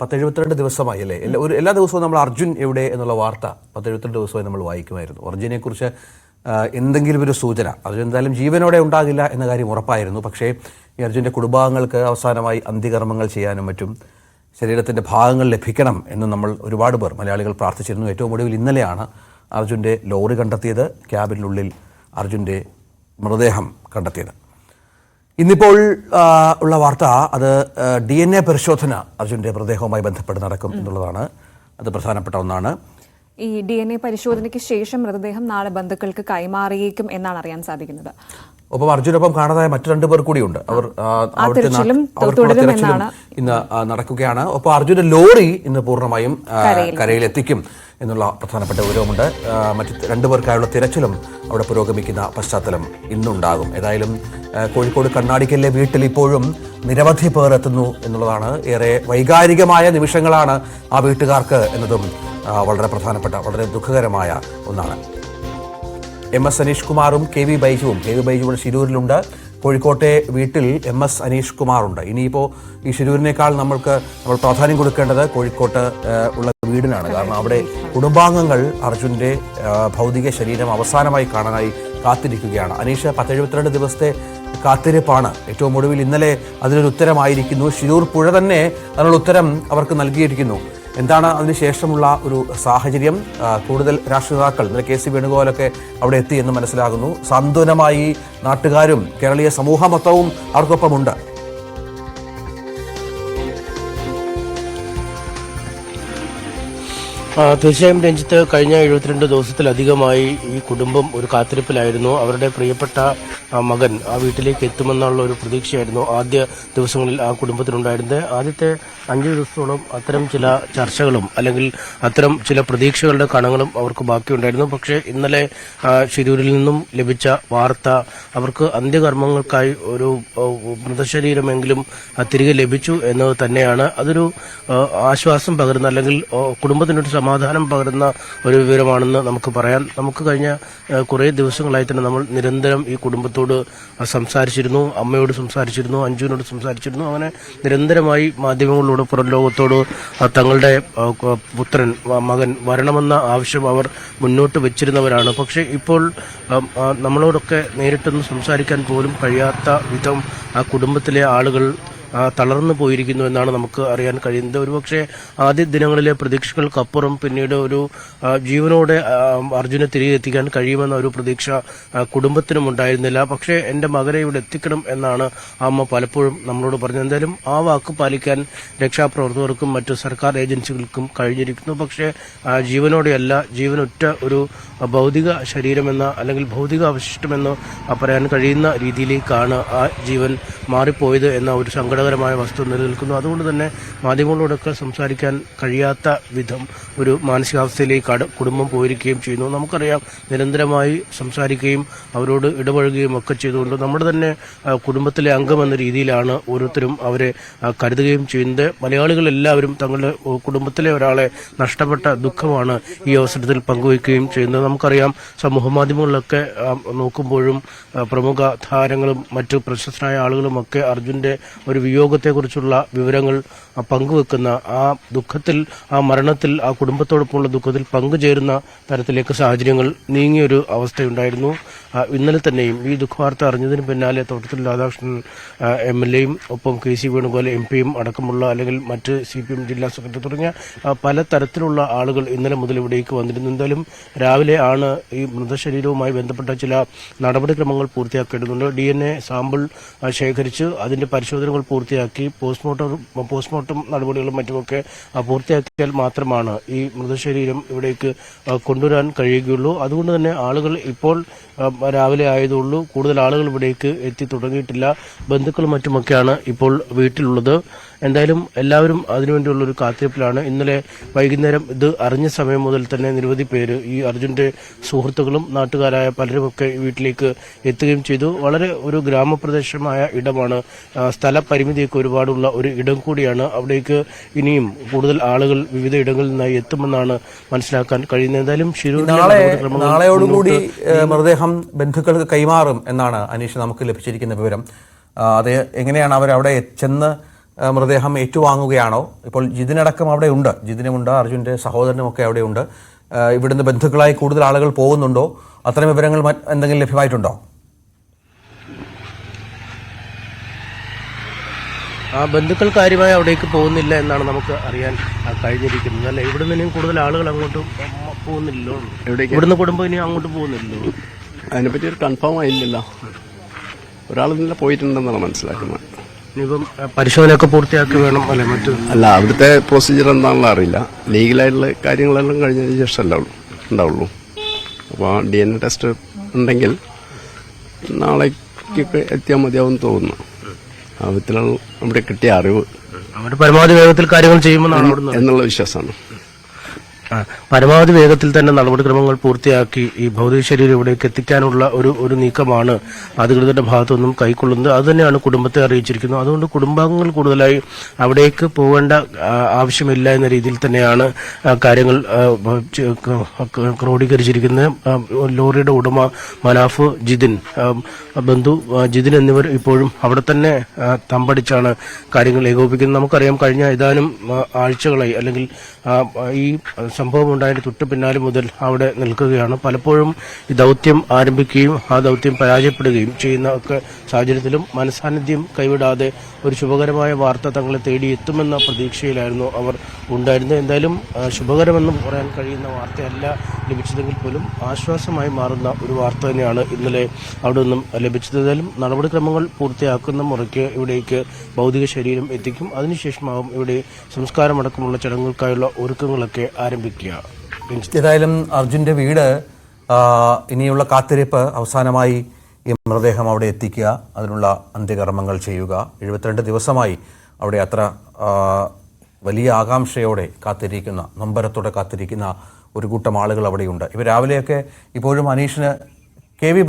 1072 ദിവസമായി അല്ലേ? എല്ലാ ദിവസവും നമ്മൾ അർജുൻ എവിടെ എന്നുള്ള വാർത്ത 1072 ദിവസമായി നമ്മൾ വായിക്കുമായിരുന്നു. അർജുനെക്കുറിച്ച് എന്തെങ്കിലും ഒരു സൂചന, അർജുൻ എന്തായാലും ജീവനോടെ ഉണ്ടാകില്ല എന്ന കാര്യം ഉറപ്പായിരുന്നു. പക്ഷേ ഈ അർജുൻ്റെ കുടുംബാംഗങ്ങൾക്ക് അവസാനമായി അന്ത്യകർമ്മങ്ങൾ ചെയ്യാനും മറ്റും ശരീരത്തിൻ്റെ ഭാഗങ്ങൾ ലഭിക്കണം എന്ന് നമ്മൾ ഒരുപാട് പേർ മലയാളികൾ പ്രാർത്ഥിച്ചിരുന്നു. ഏറ്റവും ഒടുവിൽ ഇന്നലെയാണ് അർജുൻ്റെ ലോറി കണ്ടെത്തിയത്, ക്യാബിനുള്ളിൽ അർജുൻ്റെ മൃതദേഹം കണ്ടെത്തിയത്. ഇന്നിപ്പോൾ ഉള്ള വാർത്ത അത് DNA പരിശോധന അർജുൻ്റെ മൃതദേഹവുമായി ബന്ധപ്പെട്ട് നടക്കും എന്നുള്ളതാണ്. അത് പ്രധാനപ്പെട്ട ഒന്നാണ്. ഈ DNA പരിശോധനയ്ക്ക് ശേഷം മൃതദേഹം നാളെ ബന്ധുക്കൾക്ക് കൈമാറിയേക്കും എന്നാണ് അറിയാൻ സാധിക്കുന്നത്. ഒപ്പം അർജുനൊപ്പം കാണാതായ മറ്റു 2 പേർ കൂടിയുണ്ട്. അവർ തിരച്ചിലും ഇന്ന് നടക്കുകയാണ്. ഒപ്പം അർജുന്റെ ലോറി ഇന്ന് പൂർണ്ണമായും കരയിലെത്തിക്കും എന്നുള്ള പ്രധാനപ്പെട്ട വിവരമുണ്ട്. മറ്റ് 2 പേർക്കായുള്ള തിരച്ചിലും അവിടെ പുരോഗമിക്കുന്ന പശ്ചാത്തലം ഇന്നുണ്ടാകും. ഏതായാലും കോഴിക്കോട് കണ്ണാടിക്കലിലെ വീട്ടിൽ ഇപ്പോഴും നിരവധി പേർ എത്തുന്നു എന്നുള്ളതാണ്. ഏറെ വൈകാരികമായ നിമിഷങ്ങളാണ് ആ വീട്ടുകാർക്ക് എന്നതും വളരെ പ്രധാനപ്പെട്ട, വളരെ ദുഃഖകരമായ ഒന്നാണ്. MS അനീഷ് കുമാറും KV ബൈജുവും ശിരൂരിലുണ്ട്. കോഴിക്കോട്ടെ വീട്ടിൽ MS അനീഷ് കുമാറുണ്ട്. ഇനിയിപ്പോൾ ഈ ശിരൂരിനേക്കാൾ നമ്മൾ പ്രാധാന്യം കൊടുക്കേണ്ടത് കോഴിക്കോട്ട് ഉള്ള വീടിനാണ്. കാരണം അവിടെ കുടുംബാംഗങ്ങൾ അർജുൻ്റെ ഭൗതിക ശരീരം അവസാനമായി കാണാനായി കാത്തിരിക്കുകയാണ്. അനീഷ്, 1072 ദിവസത്തെ കാത്തിരിപ്പാണ്. ഏറ്റവും ഒടുവിൽ ഇന്നലെ അതിനൊരു ഉത്തരമായിരിക്കുന്നു. ശിരൂർ പുഴ തന്നെ അതിനുള്ള ഉത്തരം അവർക്ക് നൽകിയിരിക്കുന്നു. എന്താണ് അതിനുശേഷമുള്ള ഒരു സാഹചര്യം? കൂടുതൽ രാഷ്ട്രീയ നേതാക്കൾ, KC വേണുഗോപാലൊക്കെ അവിടെ എത്തി എന്ന് മനസ്സിലാകുന്നു. സാന്ത്വനമായി നാട്ടുകാരും കേരളീയ സമൂഹ മൊത്തവും അവർക്കൊപ്പമുണ്ട്. തീർച്ചയായും രഞ്ജിത്ത്, കഴിഞ്ഞ 72 ദിവസത്തിലധികമായി ഈ കുടുംബം ഒരു കാത്തിരിപ്പിലായിരുന്നു. അവരുടെ പ്രിയപ്പെട്ട മകൻ ആ വീട്ടിലേക്ക് എത്തുമെന്നുള്ള ഒരു പ്രതീക്ഷയായിരുന്നു ആദ്യ ദിവസങ്ങളിൽ ആ കുടുംബത്തിനുണ്ടായിരുന്നത്. ആദ്യത്തെ 5 ദിവസത്തോളം അത്തരം ചില ചർച്ചകളും അല്ലെങ്കിൽ അത്തരം ചില പ്രതീക്ഷകളുടെ കണങ്ങളും അവർക്ക് ബാക്കിയുണ്ടായിരുന്നു. പക്ഷേ ഇന്നലെ ശിരൂരിൽ നിന്നും ലഭിച്ച വാർത്ത അവർക്ക് അന്ത്യകർമ്മങ്ങൾക്കായി ഒരു മൃതശരീരമെങ്കിലും തിരികെ ലഭിച്ചു എന്നത് തന്നെയാണ്. അതൊരു ആശ്വാസം പകരുന്ന അല്ലെങ്കിൽ കുടുംബത്തിനൊരു സമാധാനം പകരുന്ന ഒരു വിവരമാണെന്ന് നമുക്ക് പറയാം. നമുക്ക് കഴിഞ്ഞ കുറേ ദിവസങ്ങളായി തന്നെ നമ്മൾ നിരന്തരം ഈ കുടുംബത്തോട് സംസാരിച്ചിരുന്നു. അമ്മയോട് സംസാരിച്ചിരുന്നു, അഞ്ജുവിനോട് സംസാരിച്ചിരുന്നു. അങ്ങനെ നിരന്തരമായി മാധ്യമങ്ങളിലൂടെ പുറം ലോകത്തോട് തങ്ങളുടെ മകൻ വരണമെന്ന ആവശ്യം അവർ മുന്നോട്ട് വെച്ചിരുന്നവരാണ്. പക്ഷേ ഇപ്പോൾ നമ്മളോടൊക്കെ നേരിട്ടൊന്ന് സംസാരിക്കാൻ പോലും കഴിയാത്ത വിധം ആ കുടുംബത്തിലെ ആളുകൾ തളർന്നു പോയിരിക്കുന്നു എന്നാണ് നമുക്ക് അറിയാൻ കഴിയുന്നത്. ഒരുപക്ഷെ ആദ്യ ദിനങ്ങളിലെ പ്രതീക്ഷകൾക്കപ്പുറം പിന്നീട് ഒരു ജീവനോടെ അർജുനെ തിരികെ എത്തിക്കാൻ കഴിയുമെന്ന ഒരു പ്രതീക്ഷ കുടുംബത്തിനും ഉണ്ടായിരുന്നില്ല. പക്ഷേ എൻ്റെ മകനെ ഇവിടെ എത്തിക്കണം എന്നാണ് അമ്മ പലപ്പോഴും നമ്മളോട് പറഞ്ഞത്. എന്തായാലും ആ വാക്ക് പാലിക്കാൻ രക്ഷാപ്രവർത്തകർക്കും മറ്റു സർക്കാർ ഏജൻസികൾക്കും കഴിഞ്ഞിരിക്കുന്നു. പക്ഷേ ജീവനോടെയല്ല, ജീവനൊറ്റ ഒരു ഭൗതിക ശരീരമെന്ന അല്ലെങ്കിൽ ഭൗതിക അവശിഷ്ടമെന്ന് പറയാൻ കഴിയുന്ന രീതിയിലേക്കാണ് ആ ജീവൻ മാറിപ്പോയത് എന്ന ഒരു സങ്കടകരമായ വസ്തു നിലനിൽക്കുന്നു. അതുകൊണ്ട് തന്നെ മാധ്യമങ്ങളോടൊക്കെ സംസാരിക്കാൻ കഴിയാത്ത വിധം ഒരു മാനസികാവസ്ഥയിലേക്ക് കുടുംബം പോയിരിക്കുകയും ചെയ്യുന്നു. നമുക്കറിയാം, നിരന്തരമായി സംസാരിക്കുകയും അവരോട് ഇടപഴകുകയും ഒക്കെ ചെയ്തുകൊണ്ട് നമ്മുടെ തന്നെ കുടുംബത്തിലെ അംഗമെന്ന രീതിയിലാണ് ഓരോരുത്തരും അവരെ കരുതുകയും ചെയ്യുന്നത്. മലയാളികൾ എല്ലാവരും തങ്ങളുടെ കുടുംബത്തിലെ ഒരാളെ നഷ്ടപ്പെട്ട ദുഃഖമാണ് ഈ അവസരത്തിൽ പങ്കുവയ്ക്കുകയും ചെയ്യുന്നത്. നമുക്കറിയാം, സമൂഹ മാധ്യമങ്ങളിലൊക്കെ നോക്കുമ്പോഴും പ്രമുഖ താരങ്ങളും മറ്റു പ്രശസ്തരായ ആളുകളുമൊക്കെ അർജുന്റെ ഒരു വിയോഗത്തെക്കുറിച്ചുള്ള വിവരങ്ങൾ പങ്കുവെക്കുന്ന ആ ദുഃഖത്തിൽ, ആ മരണത്തിൽ, ആ കുടുംബത്തോടൊപ്പമുള്ള ദുഃഖത്തിൽ പങ്കുചേരുന്ന തരത്തിലേക്ക് സാഹചര്യങ്ങൾ നീങ്ങിയൊരു അവസ്ഥയുണ്ടായിരുന്നു. ഇന്നലെ തന്നെയും ഈ ദുഃഖവാർത്ത അറിഞ്ഞതിന് പിന്നാലെ തോട്ടത്തിൽ രാധാകൃഷ്ണൻ MLAയും ഒപ്പം KC വേണുഗോപാൽ MP അടക്കമുള്ള അല്ലെങ്കിൽ മറ്റ് CPM ജില്ലാ സെക്രട്ടറി തുടങ്ങിയ പല തരത്തിലുള്ള ആളുകൾ ഇന്നലെ മുതൽ ഇവിടേക്ക് വന്നിരുന്നു. എന്തായാലും രാവിലെ ആണ് ഈ മൃതശരീരവുമായി ബന്ധപ്പെട്ട ചില നടപടിക്രമങ്ങൾ പൂർത്തിയാക്കേണ്ടതുണ്ട്. DNA സാമ്പിൾ ശേഖരിച്ച് അതിന്റെ പരിശോധനകൾ പൂർത്തിയാക്കി പോസ്റ്റ്മോർട്ടം നടപടികളും മറ്റുമൊക്കെ പൂർത്തിയാക്കിയാൽ മാത്രമാണ് ഈ മൃതശരീരം ഇവിടേക്ക് കൊണ്ടുവരാൻ കഴിയുകയുള്ളൂ. അതുകൊണ്ട് തന്നെ ആളുകൾ ഇപ്പോൾ രാവിലെ ആയതുള്ളൂ, കൂടുതൽ ആളുകൾ ഇവിടേക്ക് എത്തി തുടങ്ങിയിട്ടില്ല. ബന്ധുക്കളും മറ്റുമൊക്കെയാണ് ഇപ്പോൾ വീട്ടിലുള്ളത്. എന്തായാലും എല്ലാവരും അതിനുവേണ്ടിയുള്ളൊരു കാത്തിരിപ്പിലാണ്. ഇന്നലെ വൈകുന്നേരം ഇത് അറിഞ്ഞ സമയം മുതൽ തന്നെ നിരവധി പേര്, ഈ അർജുന്റെ സുഹൃത്തുക്കളും നാട്ടുകാരായ പലരുമൊക്കെ വീട്ടിലേക്ക് എത്തുകയും ചെയ്തു. വളരെ ഒരു ഗ്രാമപ്രദേശമായ ഇടമാണ്, സ്ഥലപരിമിതിയൊക്കെ ഒരുപാടുള്ള ഒരു ഇടം കൂടിയാണ്. അവിടേക്ക് ഇനിയും കൂടുതൽ ആളുകൾ വിവിധ ഇടങ്ങളിൽ നിന്നായി എത്തുമെന്നാണ് മനസ്സിലാക്കാൻ കഴിയുന്നത്. എന്തായാലും നാളെയോടുകൂടി മൃതദേഹം ബന്ധുക്കൾക്ക് കൈമാറും എന്നാണ് അനീഷ് നമുക്ക് ലഭിച്ചിരിക്കുന്ന വിവരം. അത് എങ്ങനെയാണ് അവരവിടെ ചെന്ന് മൃതദേഹം ഏറ്റുവാങ്ങുകയാണോ? ഇപ്പോൾ ജിതിനടക്കം അവിടെ ഉണ്ട്, ജിതിനുമുണ്ട്, അർജുൻ്റെ സഹോദരനുമൊക്കെ അവിടെയുണ്ട്. ഇവിടുന്ന് ബന്ധുക്കളായി കൂടുതൽ ആളുകൾ പോകുന്നുണ്ടോ? അത്തരം വിവരങ്ങൾ എന്തെങ്കിലും ലഭ്യമായിട്ടുണ്ടോ? ബന്ധുക്കൾ കാര്യമായി അവിടേക്ക് പോകുന്നില്ല എന്നാണ് നമുക്ക് അറിയാൻ കഴിഞ്ഞിരിക്കുന്നത്. അല്ലെ, ഇവിടെ നിന്ന് കൂടുതൽ ആളുകൾ അങ്ങോട്ട് പോകുന്നില്ലല്ലോ. ഇവിടുന്ന് കുടുംബം ഇനി അങ്ങോട്ട് പോകുന്നില്ലല്ലോ. അതിനെപ്പറ്റി ഒരു കൺഫേം ആയില്ലല്ലോ. ഒരാൾ ഇന്നലെ പോയിട്ടുണ്ടെന്നാണ് മനസ്സിലാക്കുന്നത്. ഇനിയിപ്പം പരിശോധനയൊക്കെ പൂർത്തിയാക്കി വേണം അല്ലെ അല്ല, അവിടുത്തെ പ്രൊസീജിയർ എന്താണെന്ന് അറിയില്ല. ലീഗലായിട്ടുള്ള കാര്യങ്ങളെല്ലാം കഴിഞ്ഞതിന് ശേഷമല്ല ഉണ്ടാവുള്ളൂ. അപ്പോൾ DNA ടെസ്റ്റ് ഉണ്ടെങ്കിൽ നാളേക്കൊക്കെ എത്തിയാൽ മതിയാവും തോന്നുന്നു. ആ വിധത്തിലാണ് നമ്മുടെ കിട്ടിയ അറിവ്. അവർ പരമാവധി വേഗത്തിൽ കാര്യങ്ങൾ ചെയ്യുമെന്നാണ് എന്നുള്ള വിശ്വാസമാണ്. പരമാവധി വേഗത്തിൽ തന്നെ നടപടിക്രമങ്ങൾ പൂർത്തിയാക്കി ഈ ഭൗതിക ശരീരം ഇവിടേക്ക് എത്തിക്കാനുള്ള ഒരു നീക്കമാണ് അധികൃതരുടെ ഭാഗത്തുനിന്നും കൈക്കൊള്ളുന്നത്. അത് തന്നെയാണ് കുടുംബത്തെ അറിയിച്ചിരിക്കുന്നത്. അതുകൊണ്ട് കുടുംബാംഗങ്ങൾ കൂടുതലായി അവിടേക്ക് പോകേണ്ട ആവശ്യമില്ല എന്ന രീതിയിൽ തന്നെയാണ് കാര്യങ്ങൾ ക്രോഡീകരിച്ചിരിക്കുന്നത്. ലോറിയുടെ ഉടമ മനാഫ്, ജിതിൻ, ബന്ധു ജിതിൻ എന്നിവർ ഇപ്പോഴും അവിടെ തന്നെ തമ്പടിച്ചാണ് കാര്യങ്ങൾ ഏകോപിക്കുന്നത്. നമുക്കറിയാം, കഴിഞ്ഞ ഏതാനും ആഴ്ചകളായി അല്ലെങ്കിൽ ഈ സംഭവം ഉണ്ടായതിന് തൊട്ട് പിന്നാലെ മുതൽ അവിടെ നിൽക്കുകയാണ്. പലപ്പോഴും ഈ ദൗത്യം ആരംഭിക്കുകയും ആ ദൗത്യം പരാജയപ്പെടുകയും ചെയ്യുന്ന ഒക്കെ സാഹചര്യത്തിലും മനസാന്നിധ്യം കൈവിടാതെ ഒരു ശുഭകരമായ വാർത്ത തങ്ങളെ തേടി എത്തുമെന്ന പ്രതീക്ഷയിലായിരുന്നു അവർ ഉണ്ടായിരുന്നത്. എന്തായാലും ശുഭകരമെന്ന് പറയാൻ കഴിയുന്ന വാർത്തയല്ല ലഭിച്ചതെങ്കിൽ പോലും ആശ്വാസമായി മാറുന്ന ഒരു വാർത്ത തന്നെയാണ് ഇന്നലെ അവിടെ നിന്നും ലഭിച്ചത്. ഏതായാലും നടപടിക്രമങ്ങൾ പൂർത്തിയാക്കുന്ന മുറയ്ക്ക് ഇവിടേക്ക് ഭൗതിക ശരീരം എത്തിക്കും. അതിനുശേഷമാകും ഇവിടെ സംസ്കാരമടക്കമുള്ള ചടങ്ങുകൾക്കായുള്ള ഒരുക്കങ്ങളൊക്കെ ആരംഭിക്കുക. ഏതായാലും അർജുൻ്റെ വീട് ഇനിയുള്ള കാത്തിരിപ്പ് അവസാനമായി ഈ മൃതദേഹം അവിടെ എത്തിക്കുക, അതിനുള്ള അന്ത്യകർമ്മങ്ങൾ ചെയ്യുക. 72 ദിവസമായി അവിടെ അത്ര വലിയ ആകാംക്ഷയോടെ കാത്തിരിക്കുന്ന, നൊമ്പരത്തോടെ കാത്തിരിക്കുന്ന ഒരു കൂട്ടം ആളുകൾ അവിടെയുണ്ട്. ഇവർ രാവിലെയൊക്കെ ഇപ്പോഴും അനീഷിന് KV